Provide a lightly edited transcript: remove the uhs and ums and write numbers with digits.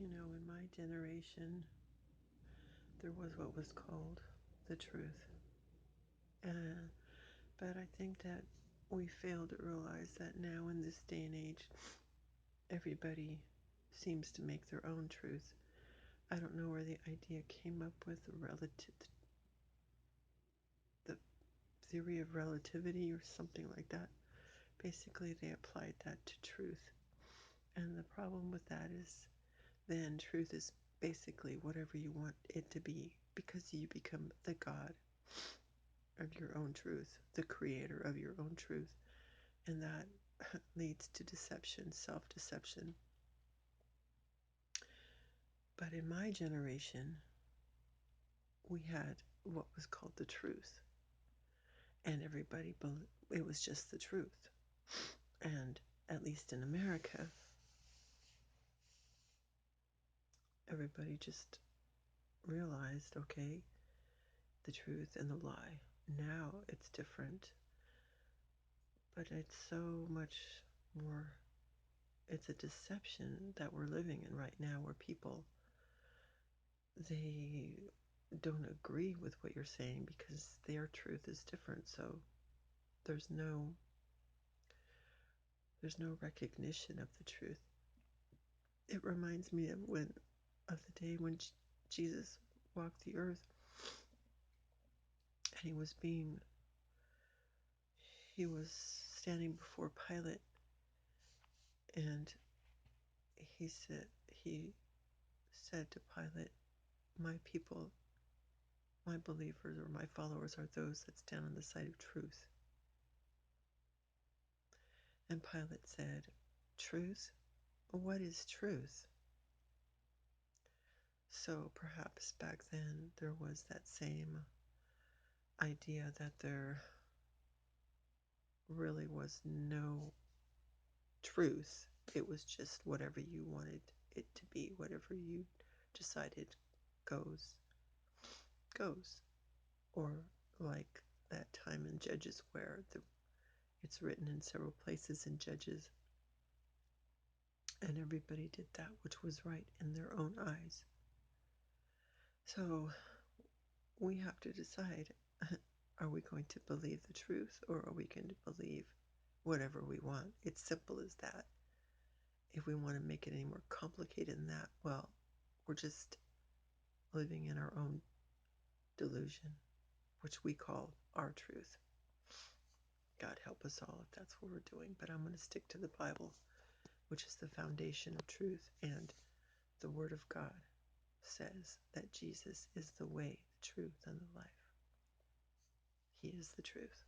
In my generation, there was what was called the truth. But I think that we fail to realize that now in this day and age, everybody seems to make their own truth. I don't know where the idea came up with the theory of relativity or something like that. Basically, they applied that to truth. And the problem with that is then truth is basically whatever you want it to be, because you become the God of your own truth, the creator of your own truth. And that leads to deception, self-deception. But in my generation, we had what was called the truth. And everybody believed it was just the truth. And at least in America, everybody just realized, okay, the truth and the lie. Now it's different, but it's so much more, it's a deception that we're living in right now, where people, they don't agree with what you're saying because their truth is different. So there's no recognition of the truth. It reminds me of the day when Jesus walked the earth, and he was standing before Pilate, and he said to Pilate, my people, my believers or my followers are those that stand on the side of truth. And Pilate said, truth? What is truth? So perhaps back then there was that same idea that there really was no truth. It was just whatever you wanted it to be, whatever you decided goes. Or like that time in Judges where it's written in several places in Judges, and everybody did that which was right in their own eyes. So we have to decide, are we going to believe the truth, or are we going to believe whatever we want? It's simple as that. If we want to make it any more complicated than that, well, we're just living in our own delusion, which we call our truth. God help us all if that's what we're doing. But I'm going to stick to the Bible, which is the foundation of truth. And the Word of God says that Jesus is the way, the truth, and the life. He is the truth.